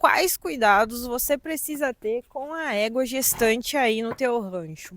quais cuidados você precisa ter com a égua gestante aí no teu rancho.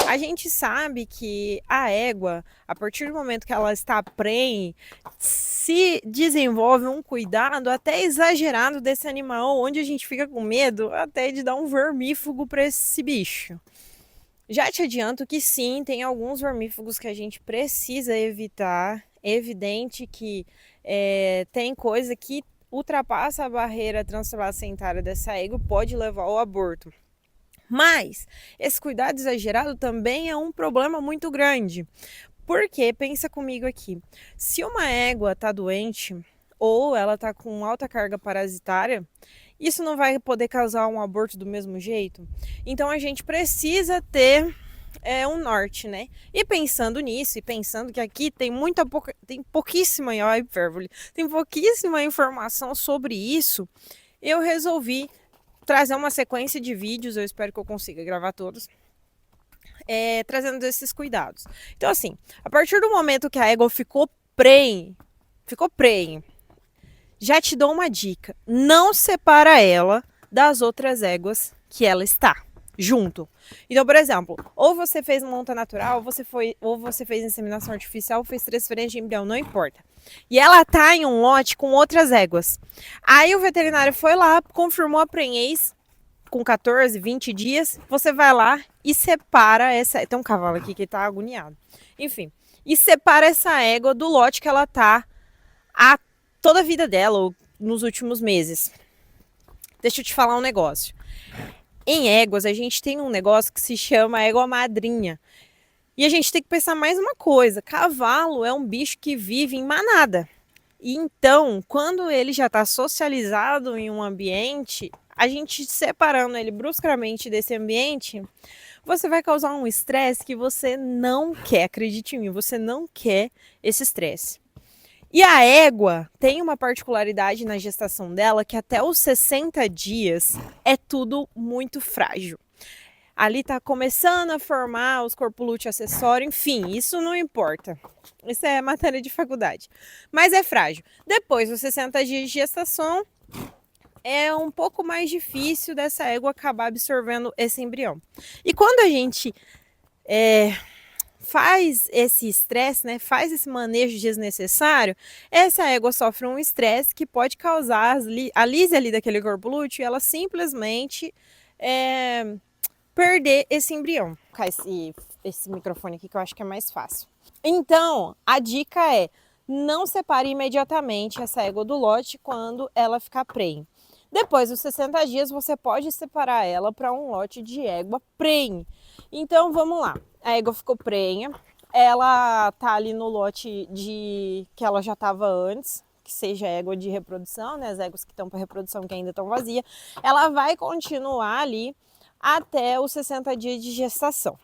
A gente sabe que a égua, a partir do momento que ela está prenhe, se desenvolve um cuidado até exagerado desse animal, onde a gente fica com medo até de dar um vermífugo para esse bicho. Já te adianto que sim, tem alguns vermífugos que a gente precisa evitar. É evidente que tem coisa que ultrapassa a barreira transplacentária dessa égua, pode levar ao aborto. Mas esse cuidado exagerado também é um problema muito grande. Porque, pensa comigo aqui, se uma égua está doente ou ela está com alta carga parasitária, isso não vai poder causar um aborto do mesmo jeito? Então a gente precisa ter um norte, né? E pensando nisso, e pensando que aqui tem pouquíssima hipérbole, tem pouquíssima informação sobre isso, eu resolvi trazer uma sequência de vídeos, eu espero que eu consiga gravar todos, trazendo esses cuidados. Então assim, a partir do momento que a égua ficou prenhe, já te dou uma dica, não separa ela das outras éguas que ela está junto. Então, por exemplo, ou você fez monta natural, ou você fez inseminação artificial, ou fez transferência de embrião, não importa. E ela tá em um lote com outras éguas. Aí o veterinário foi lá, confirmou a prenhez com 14, 20 dias, você vai lá e separa essa... Tem um cavalo aqui que tá agoniado. Enfim, e separa essa égua do lote que ela tá toda a vida dela, ou nos últimos meses. Deixa eu te falar um negócio. Em éguas, a gente tem um negócio que se chama égua madrinha. E a gente tem que pensar mais uma coisa. Cavalo é um bicho que vive em manada. E então, quando ele já está socializado em um ambiente, a gente separando ele bruscamente desse ambiente, você vai causar um estresse que você não quer. Acredite em mim, você não quer esse estresse. E a égua tem uma particularidade na gestação dela que até os 60 dias é tudo muito frágil. Ali está começando a formar os corpos lúteo acessório, enfim, isso não importa. Isso é matéria de faculdade. Mas é frágil. Depois dos 60 dias de gestação, é um pouco mais difícil dessa égua acabar absorvendo esse embrião. E quando a gente faz esse estresse, né, faz esse manejo desnecessário, essa égua sofre um estresse que pode causar a lise ali daquele corpo lúteo e ela simplesmente perder esse embrião. Vou colocar esse microfone aqui que eu acho que é mais fácil. Então, a dica é, não separe imediatamente essa égua do lote quando ela ficar prenhe. Depois dos 60 dias, você pode separar ela para um lote de égua prenhe. Então, vamos lá. A égua ficou prenha, ela tá ali no lote que ela já estava antes, que seja égua de reprodução, né? As éguas que estão para reprodução que ainda estão vazias, ela vai continuar ali até os 60 dias de gestação.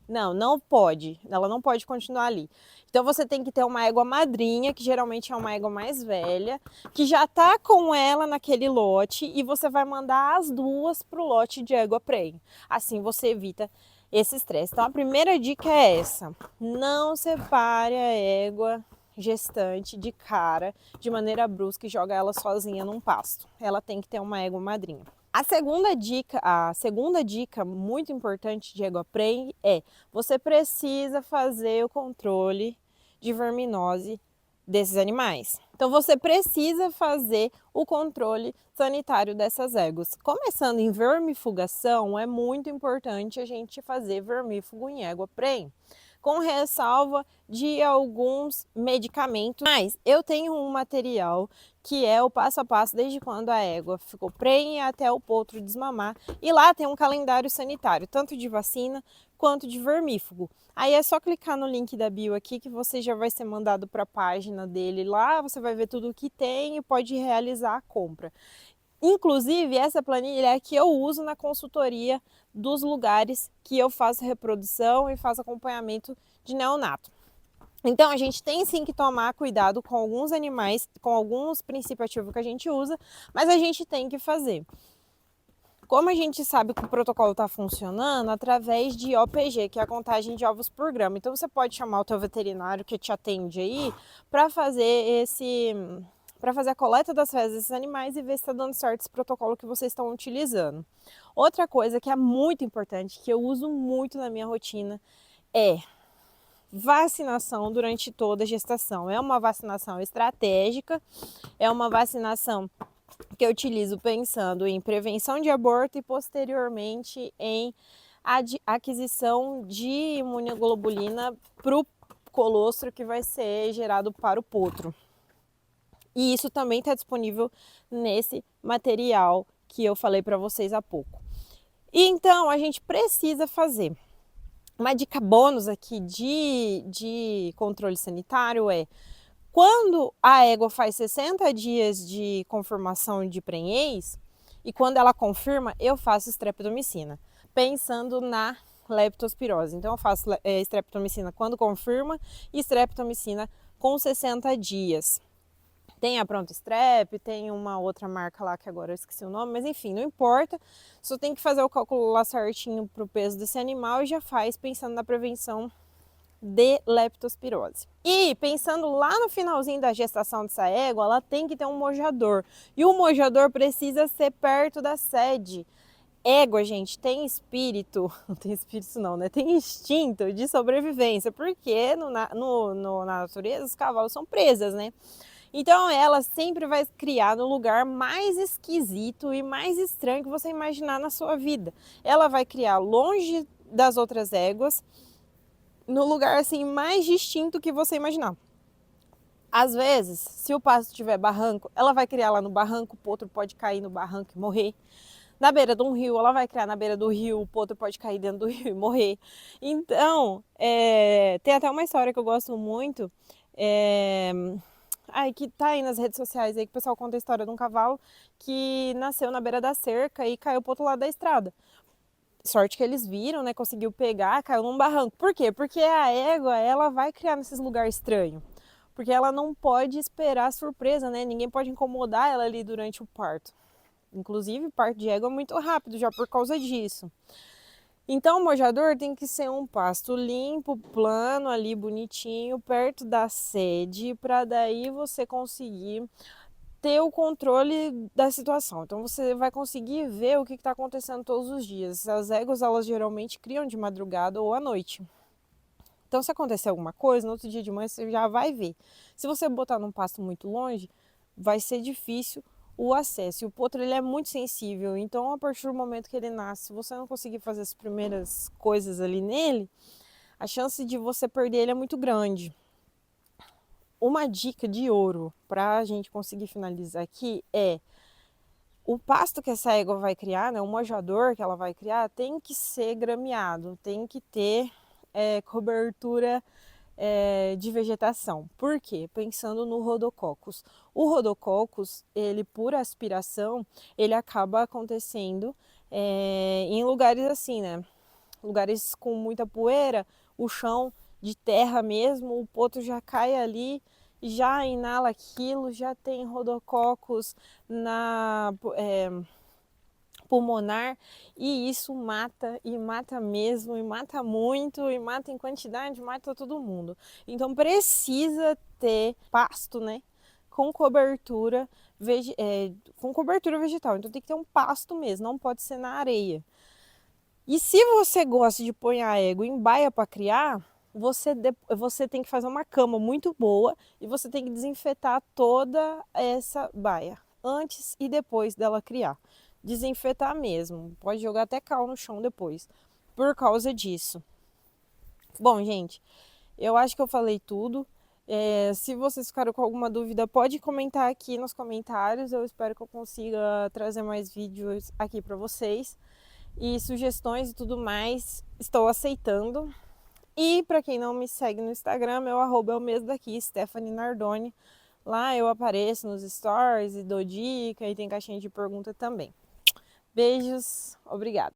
Não pode, ela não pode continuar ali. Então você tem que ter uma égua madrinha, que geralmente é uma égua mais velha, que já tá com ela naquele lote e você vai mandar as duas pro lote de égua prenhe. Assim você evita esse estresse. Então a primeira dica é essa: não separe a égua gestante de cara de maneira brusca e joga ela sozinha num pasto. Ela tem que ter uma égua madrinha. A segunda dica muito importante de égua prenhe é: você precisa fazer o controle de verminose desses animais. Então você precisa fazer o controle sanitário dessas éguas. Começando em vermifugação, é muito importante a gente fazer vermífugo em égua prenhe, com ressalva de alguns medicamentos. Mas eu tenho um material que é o passo a passo desde quando a égua ficou prenhe até o potro desmamar. E lá tem um calendário sanitário, tanto de vacina quanto de vermífugo. Aí é só clicar no link da bio aqui que você já vai ser mandado para a página dele lá, você vai ver tudo o que tem e pode realizar a compra. Inclusive, essa planilha é a que eu uso na consultoria dos lugares que eu faço reprodução e faço acompanhamento de neonato. Então, a gente tem sim que tomar cuidado com alguns animais, com alguns princípios ativos que a gente usa, mas a gente tem que fazer. Como a gente sabe que o protocolo está funcionando? Através de OPG, que é a contagem de ovos por grama. Então, você pode chamar o teu veterinário que te atende aí para fazer a coleta das fezes desses animais e ver se está dando certo esse protocolo que vocês estão utilizando. Outra coisa que é muito importante, que eu uso muito na minha rotina, é vacinação durante toda a gestação. É uma vacinação estratégica, é uma vacinação que eu utilizo pensando em prevenção de aborto e posteriormente em aquisição de imunoglobulina para o colostro que vai ser gerado para o potro. E isso também está disponível nesse material que eu falei para vocês há pouco. E então a gente precisa fazer. Uma dica bônus aqui de controle sanitário é: quando a égua faz 60 dias de confirmação de prenhez, e quando ela confirma, eu faço streptomicina, pensando na leptospirose. Então eu faço streptomicina quando confirma e streptomicina com 60 dias. Tem a Pronto Strep, tem uma outra marca lá que agora eu esqueci o nome, mas enfim, não importa. Só tem que fazer o cálculo lá certinho para o peso desse animal e já faz pensando na prevenção de leptospirose. E pensando lá no finalzinho da gestação dessa égua, ela tem que ter um mojador. E o mojador precisa ser perto da sede. Égua, gente, tem espírito, não tem espírito não, né? Tem instinto de sobrevivência, porque na natureza os cavalos são presas, né? Então ela sempre vai criar no lugar mais esquisito e mais estranho que você imaginar na sua vida. Ela vai criar longe das outras éguas, no lugar assim mais distinto que você imaginar. Às vezes, se o pasto tiver barranco, ela vai criar lá no barranco, o potro pode cair no barranco e morrer. Na beira de um rio, ela vai criar na beira do rio, o potro pode cair dentro do rio e morrer. Então, tem até uma história que eu gosto muito, que tá aí nas redes sociais, aí que o pessoal conta a história de um cavalo que nasceu na beira da cerca e caiu pro outro lado da estrada. Sorte que eles viram, né? Conseguiu pegar, caiu num barranco. Por quê? Porque a égua, ela vai criar nesses lugares estranhos. Porque ela não pode esperar a surpresa, né? Ninguém pode incomodar ela ali durante o parto. Inclusive, o parto de égua é muito rápido já por causa disso. Então, o mojador tem que ser um pasto limpo, plano ali, bonitinho, perto da sede, para daí você conseguir ter o controle da situação. Então você vai conseguir ver o que está acontecendo todos os dias. As éguas, elas geralmente criam de madrugada ou à noite. Então se acontecer alguma coisa, no outro dia de manhã você já vai ver. Se você botar num pasto muito longe, vai ser difícil o acesso. E o potro, ele é muito sensível. Então a partir do momento que ele nasce, se você não conseguir fazer as primeiras coisas ali nele, a chance de você perder ele é muito grande. Uma dica de ouro para a gente conseguir finalizar aqui é: o pasto que essa égua vai criar, né, o mojador que ela vai criar, tem que ser grameado, tem que ter cobertura de vegetação. Por quê? Pensando no Rhodococcus. O Rhodococcus, ele por aspiração, ele acaba acontecendo em lugares assim, né? Lugares com muita poeira, o chão de terra mesmo, o potro já cai ali, já inala aquilo, já tem Rhodococcus na pulmonar, e isso mata, e mata mesmo, e mata muito, e mata em quantidade, mata todo mundo. Então precisa ter pasto, né, com cobertura, com cobertura vegetal. Então tem que ter um pasto mesmo, não pode ser na areia. E se você gosta de pôr a égua em baia para criar, você tem que fazer uma cama muito boa e você tem que desinfetar toda essa baia, antes e depois dela criar. Desinfetar mesmo, pode jogar até cal no chão depois, por causa disso. Bom, gente, eu acho que eu falei tudo. Se vocês ficaram com alguma dúvida, pode comentar aqui nos comentários. Eu espero que eu consiga trazer mais vídeos aqui para vocês. E sugestões e tudo mais, estou aceitando. E para quem não me segue no Instagram, meu arroba é o mesmo daqui, Stephanie Nardoni. Lá eu apareço nos stories e dou dica e tem caixinha de pergunta também. Beijos, obrigada.